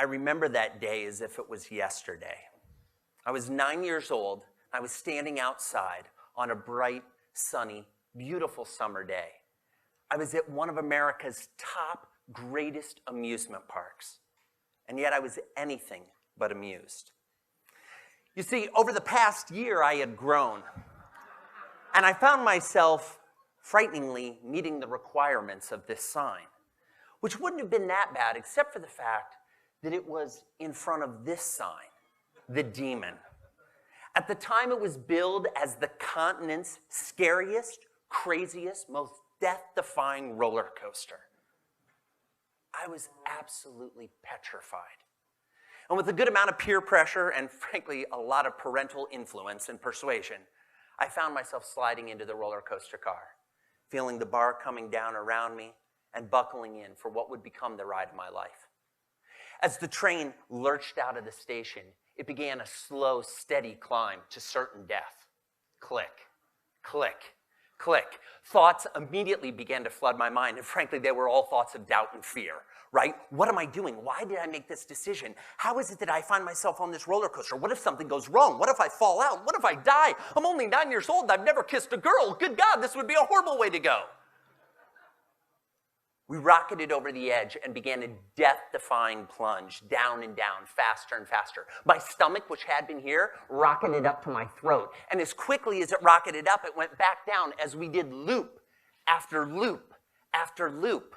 remember that day as if it was yesterday. I was 9 years old. I was standing outside on a bright, sunny, beautiful summer day. I was at one of America's top, greatest amusement parks. And yet I was anything but amused. You see, over the past year, I had grown. And I found myself frighteningly meeting the requirements of this sign, which wouldn't have been that bad except for the fact that it was in front of this sign, the Demon. At the time, it was billed as the continent's scariest, craziest, most death-defying roller coaster. I was absolutely petrified. And with a good amount of peer pressure and, frankly, a lot of parental influence and persuasion, I found myself sliding into the roller coaster car, feeling the bar coming down around me and buckling in for what would become the ride of my life. As the train lurched out of the station, it began a slow, steady climb to certain death. Click, click, click. Thoughts immediately began to flood my mind, and frankly, they were all thoughts of doubt and fear, right? What am I doing? Why did I make this decision? How is it that I find myself on this roller coaster? What if something goes wrong? What if I fall out? What if I die? I'm only 9 years old and I've never kissed a girl. Good God, this would be a horrible way to go. We rocketed over the edge and began a death-defying plunge, down and down, faster and faster. My stomach, which had been here, rocketed up to my throat. And as quickly as it rocketed up, it went back down as we did loop after loop after loop.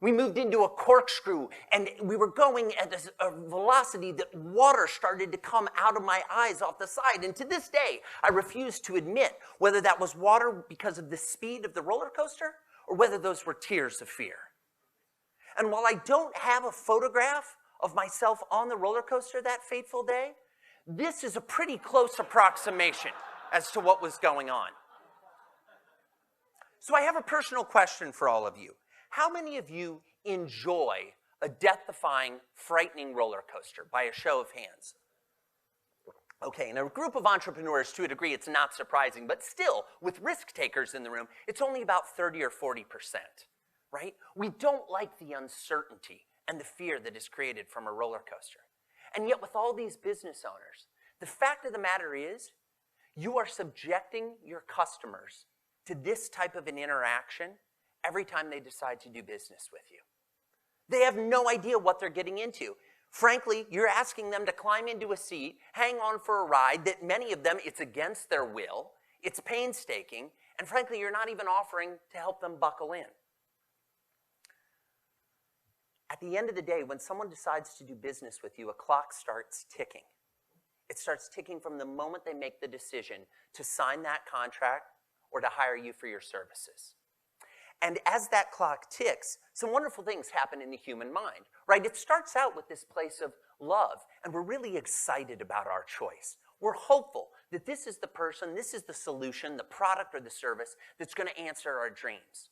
We moved into a corkscrew, and we were going at a velocity that water started to come out of my eyes off the side. And to this day, I refuse to admit whether that was water because of the speed of the roller coaster or whether those were tears of fear. And while I don't have a photograph of myself on the roller coaster that fateful day, this is a pretty close approximation as to what was going on. So I have a personal question for all of you. How many of you enjoy a death-defying, frightening roller coaster? By a show of hands. Okay, in a group of entrepreneurs, to a degree, it's not surprising, but still, with risk takers in the room, it's only about 30 or 40%, right? We don't like the uncertainty and the fear that is created from a roller coaster. And yet, with all these business owners, the fact of the matter is, you are subjecting your customers to this type of an interaction every time they decide to do business with you. They have no idea what they're getting into. Frankly, you're asking them to climb into a seat, hang on for a ride that many of them, it's against their will, it's painstaking, and frankly, you're not even offering to help them buckle in. At the end of the day, when someone decides to do business with you, a clock starts ticking. It starts ticking from the moment they make the decision to sign that contract or to hire you for your services. And as that clock ticks, some wonderful things happen in the human mind, right? It starts out with this place of love, and we're really excited about our choice. We're hopeful that this is the person, this is the solution, the product or the service that's going to answer our dreams.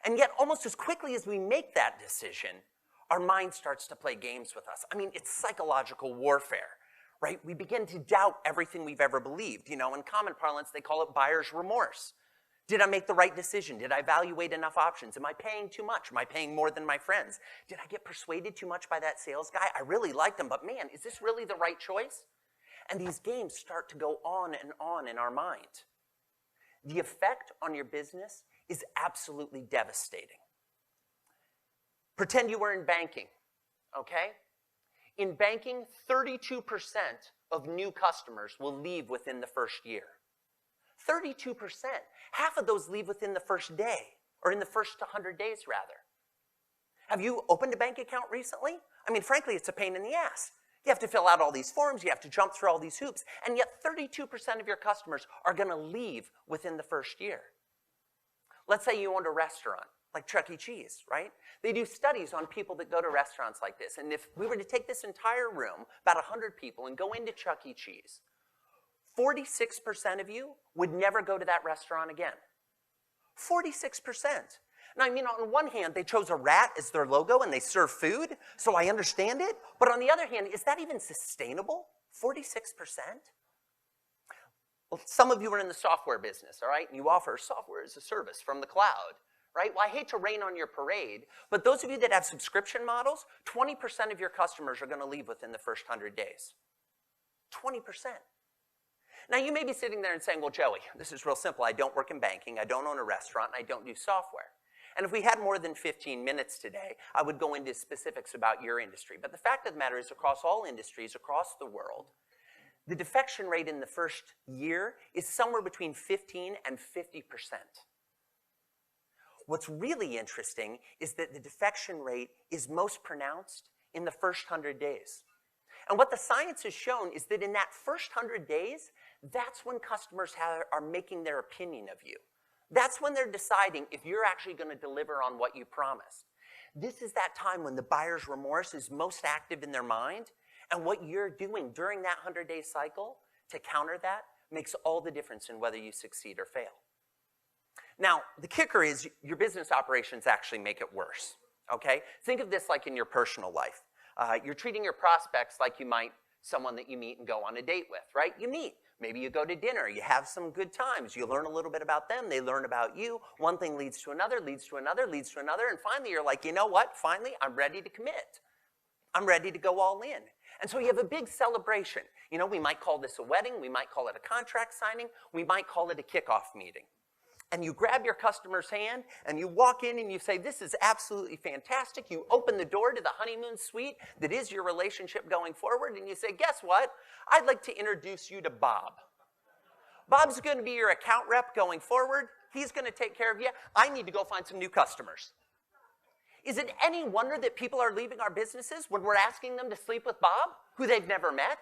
And yet, almost as quickly as we make that decision, our mind starts to play games with us. I mean, it's psychological warfare, right? We begin to doubt everything we've ever believed. You know, in common parlance, they call it buyer's remorse. Did I make the right decision? Did I evaluate enough options? Am I paying too much? Am I paying more than my friends? Did I get persuaded too much by that sales guy? I really liked him, but man, is this really the right choice? And these games start to go on in our mind. The effect on your business is absolutely devastating. Pretend you were in banking, okay? In banking, 32% of new customers will leave within the first year. 32%. Half of those leave within the first day, or in the first 100 days, rather. Have you opened a bank account recently? I mean, frankly, it's a pain in the ass. You have to fill out all these forms, you have to jump through all these hoops, and yet 32% of your customers are going to leave within the first year. Let's say you owned a restaurant, like Chuck E. Cheese, right? They do studies on people that go to restaurants like this, and if we were to take this entire room, about 100 people, and go into Chuck E. Cheese, 46% of you would never go to that restaurant again. 46%. Now, I mean, on one hand, they chose a rat as their logo and they serve food, so I understand it. But on the other hand, is that even sustainable? 46%? Well, some of you are in the software business, all right? And you offer software as a service from the cloud, right? Well, I hate to rain on your parade, but those of you that have subscription models, 20% of your customers are going to leave within the first 100 days. 20%. Now, you may be sitting there and saying, well, Joey, this is real simple. I don't work in banking, I don't own a restaurant, and I don't do software. And if we had more than 15 minutes today, I would go into specifics about your industry. But the fact of the matter is, across all industries, across the world, the defection rate in the first year is somewhere between 15 and 50%. What's really interesting is that the defection rate is most pronounced in the first 100 days. And what the science has shown is that in that first 100 days, that's when customers are making their opinion of you. That's when they're deciding if you're actually going to deliver on what you promised. This is that time when the buyer's remorse is most active in their mind, and what you're doing during that 100-day cycle to counter that makes all the difference in whether you succeed or fail. Now, the kicker is your business operations actually make it worse, okay? Think of this like in your personal life. You're treating your prospects like you might someone that you meet and go on a date with, right? You meet. Maybe you go to dinner. You have some good times. You learn a little bit about them. They learn about you. One thing leads to another, leads to another, leads to another. And finally, you're like, you know what? Finally, I'm ready to commit. I'm ready to go all in. And so you have a big celebration. You know, we might call this a wedding. We might call it a contract signing. We might call it a kickoff meeting. And you grab your customer's hand and you walk in and you say, this is absolutely fantastic. You open the door to the honeymoon suite that is your relationship going forward, and you say, guess what? I'd like to introduce you to Bob. Bob's going to be your account rep going forward. He's going to take care of you. I need to go find some new customers. Is it any wonder that people are leaving our businesses when we're asking them to sleep with Bob, who they've never met?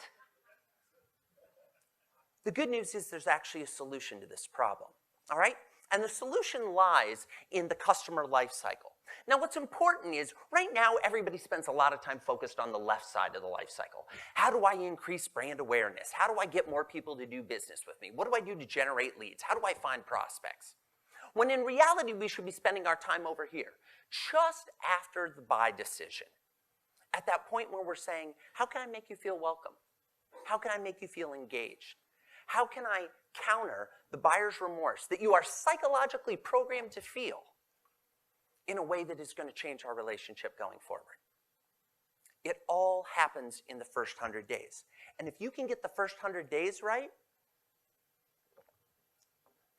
The good news is there's actually a solution to this problem, all right? And the solution lies in the customer life cycle. Now, what's important is right now everybody spends a lot of time focused on the left side of the life cycle. How do I increase brand awareness? How do I get more people to do business with me? What do I do to generate leads? How do I find prospects? When in reality, we should be spending our time over here, just after the buy decision. At that point where we're saying, how can I make you feel welcome? How can I make you feel engaged? How can I counter the buyer's remorse that you are psychologically programmed to feel in a way that is going to change our relationship going forward? It all happens in the first 100 days. And if you can get the first 100 days right,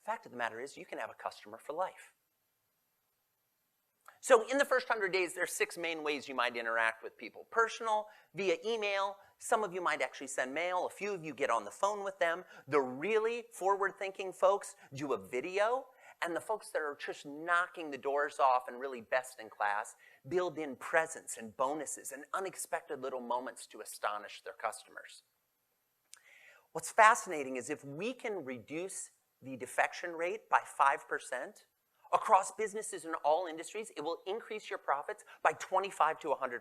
the fact of the matter is you can have a customer for life. So in the first 100 days, there are 6 main ways you might interact with people. Personal, via email. Some of you might actually send mail. A few of you get on the phone with them. The really forward-thinking folks do a video. And the folks that are just knocking the doors off and really best in class build in presents and bonuses and unexpected little moments to astonish their customers. What's fascinating is if we can reduce the defection rate by 5%, across businesses in all industries, it will increase your profits by 25 to 100%.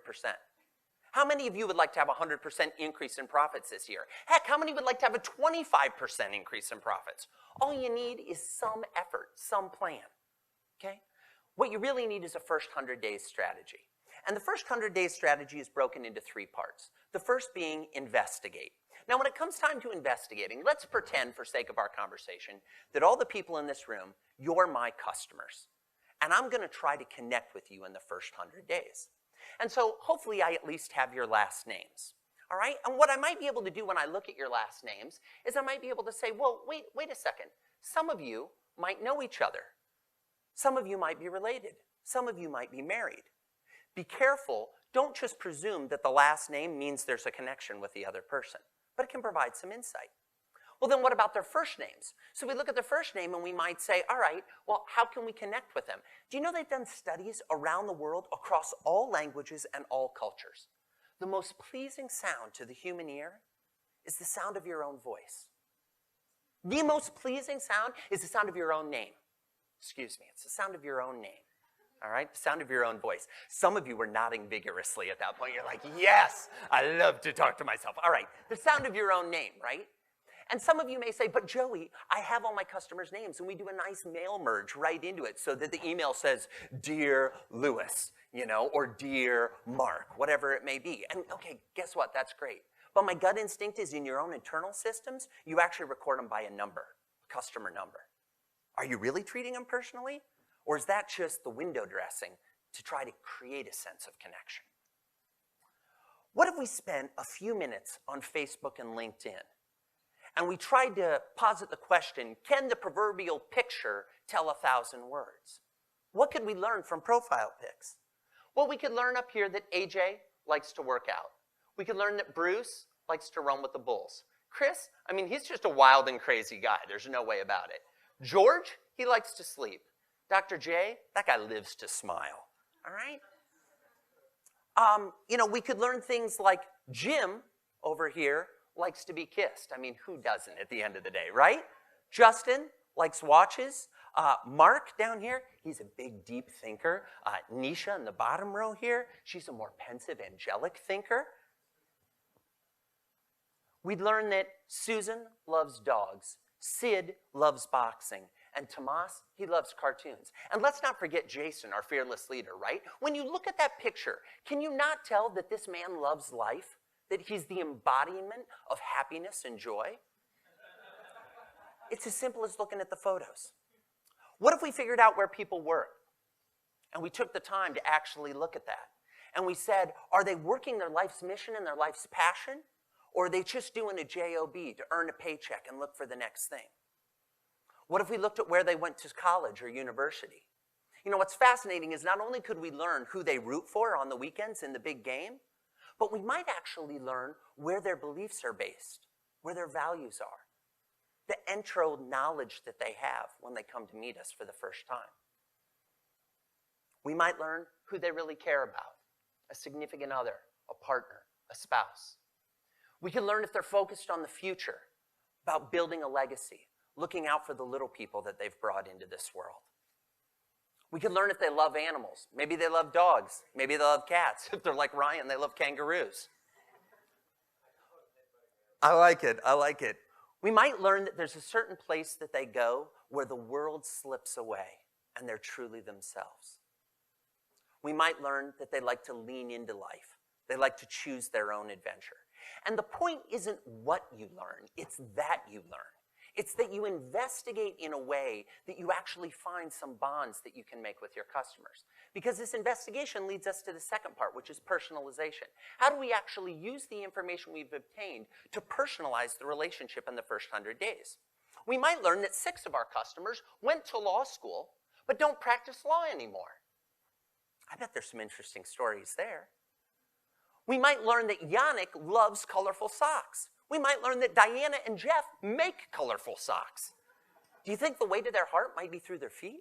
How many of you would like to have a 100% increase in profits this year? Heck, how many would like to have a 25% increase in profits? All you need is some effort, some plan, okay? What you really need is a first 100 days strategy. And the first 100 days strategy is broken into 3 parts. The first being investigate. Now, when it comes time to investigating, let's pretend, for sake of our conversation, that all the people in this room, you're my customers. And I'm going to try to connect with you in the first 100 days. And so hopefully I at least have your last names. All right? And what I might be able to do when I look at your last names is I might be able to say, well, wait a second. Some of you might know each other. Some of you might be related. Some of you might be married. Be careful. Don't just presume that the last name means there's a connection with the other person, but it can provide some insight. Well, then what about their first names? So we look at their first name and we might say, all right, well, how can we connect with them? Do you know they've done studies around the world across all languages and all cultures? The most pleasing sound to the human ear is the sound of your own voice. The most pleasing sound is the sound of your own name. Excuse me, it's the sound of your own name. All right, the sound of your own voice. Some of you were nodding vigorously at that point. You're like, yes, I love to talk to myself. All right, the sound of your own name, right? And some of you may say, but Joey, I have all my customers' names, and we do a nice mail merge right into it so that the email says, Dear Lewis, you know, or Dear Mark, whatever it may be. And okay, guess what? That's great. But my gut instinct is in your own internal systems, you actually record them by a number, customer number. Are you really treating them personally? Or is that just the window dressing to try to create a sense of connection? What if we spent a few minutes on Facebook and LinkedIn and we tried to posit the question, can the proverbial picture tell 1,000 words? What could we learn from profile pics? Well, we could learn up here that AJ likes to work out. We could learn that Bruce likes to run with the bulls. Chris, I mean, he's just a wild and crazy guy. There's no way about it. George, he likes to sleep. Dr. J, that guy lives to smile. All right? We could learn things like Jim over here likes to be kissed. I mean, who doesn't at the end of the day, right? Justin likes watches. Mark down here, he's a big, deep thinker. Nisha in the bottom row here, she's a more pensive, angelic thinker. We'd learn that Susan loves dogs, Sid loves boxing, and Tomas, he loves cartoons. And let's not forget Jason, our fearless leader, right? When you look at that picture, can you not tell that this man loves life? That he's the embodiment of happiness and joy? It's as simple as looking at the photos. What if we figured out where people work? And we took the time to actually look at that. And we said, are they working their life's mission and their life's passion? Or are they just doing a job to earn a paycheck and look for the next thing? What if we looked at where they went to college or university? You know, what's fascinating is not only could we learn who they root for on the weekends in the big game, but we might actually learn where their beliefs are based, where their values are, the intro knowledge that they have when they come to meet us for the first time. We might learn who they really care about, a significant other, a partner, a spouse. We can learn if they're focused on the future, about building a legacy, looking out for the little people that they've brought into this world. We can learn if they love animals. Maybe they love dogs. Maybe they love cats. If they're like Ryan, they love kangaroos. I like it. I like it. We might learn that there's a certain place that they go where the world slips away and they're truly themselves. We might learn that they like to lean into life. They like to choose their own adventure. And the point isn't what you learn, it's that you learn. It's that you investigate in a way that you actually find some bonds that you can make with your customers. Because this investigation leads us to the second part, which is personalization. How do we actually use the information we've obtained to personalize the relationship in the first 100 days? We might learn that 6 of our customers went to law school, but don't practice law anymore. I bet there's some interesting stories there. We might learn that Yannick loves colorful socks. We might learn that Diana and Jeff make colorful socks. Do you think the way to their heart might be through their feet?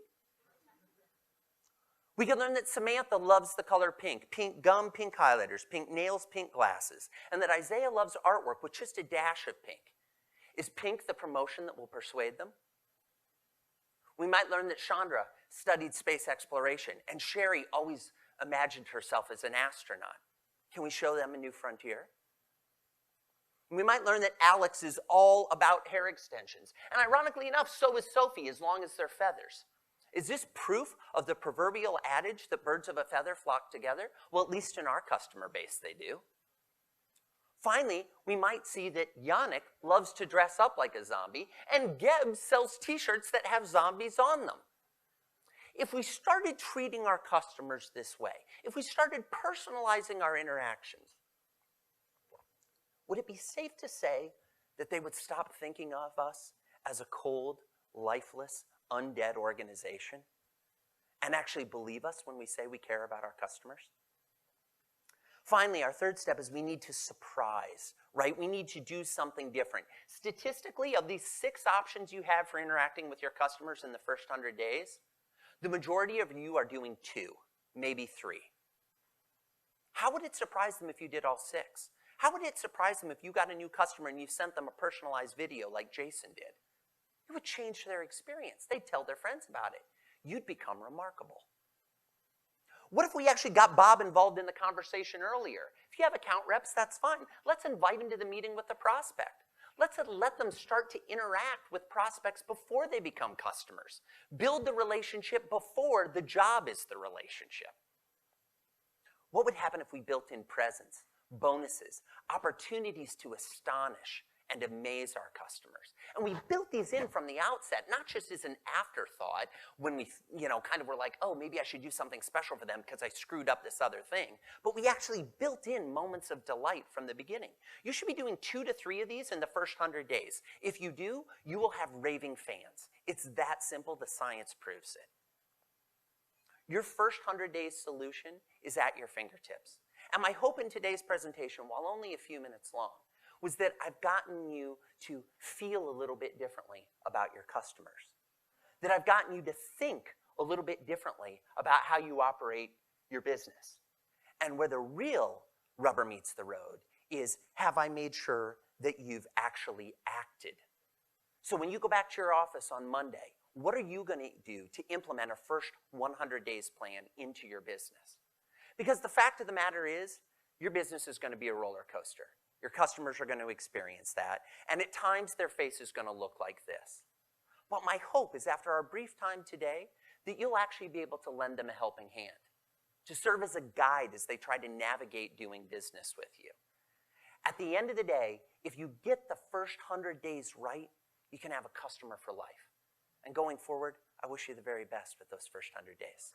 We can learn that Samantha loves the color pink. Pink gum, pink highlighters, pink nails, pink glasses. And that Isaiah loves artwork with just a dash of pink. Is pink the promotion that will persuade them? We might learn that Chandra studied space exploration and Sherry always imagined herself as an astronaut. Can we show them a new frontier? We might learn that Alex is all about hair extensions. And ironically enough, so is Sophie, as long as they're feathers. Is this proof of the proverbial adage that birds of a feather flock together? Well, at least in our customer base, they do. Finally, we might see that Yannick loves to dress up like a zombie, and Geb sells t-shirts that have zombies on them. If we started treating our customers this way, if we started personalizing our interactions, would it be safe to say that they would stop thinking of us as a cold, lifeless, undead organization and actually believe us when we say we care about our customers? Finally, our third step is we need to surprise, right? We need to do something different. Statistically, of these 6 options you have for interacting with your customers in the first 100 days, the majority of you are doing 2, maybe 3. How would it surprise them if you did all 6? How would it surprise them if you got a new customer and you sent them a personalized video like Jason did? It would change their experience. They'd tell their friends about it. You'd become remarkable. What if we actually got Bob involved in the conversation earlier? If you have account reps, that's fine. Let's invite him to the meeting with the prospect. Let's let them start to interact with prospects before they become customers. Build the relationship before the job is the relationship. What would happen if we built in presents, bonuses, opportunities to astonish, and amaze our customers. And we built these in from the outset, not just as an afterthought when we, kind of were like, oh, maybe I should do something special for them because I screwed up this other thing. But we actually built in moments of delight from the beginning. You should be doing 2 to 3 of these in the first 100 days. If you do, you will have raving fans. It's that simple. The science proves it. Your first 100 days solution is at your fingertips. And my hope in today's presentation, while only a few minutes long, was that I've gotten you to feel a little bit differently about your customers. That I've gotten you to think a little bit differently about how you operate your business. And where the real rubber meets the road is, have I made sure that you've actually acted? So when you go back to your office on Monday, what are you going to do to implement a first 100 days plan into your business? Because the fact of the matter is, your business is going to be a roller coaster. Your customers are going to experience that, and at times their face is going to look like this. But my hope is after our brief time today that you'll actually be able to lend them a helping hand, to serve as a guide as they try to navigate doing business with you. At the end of the day, if you get the first 100 days right, you can have a customer for life. And going forward, I wish you the very best with those first 100 days.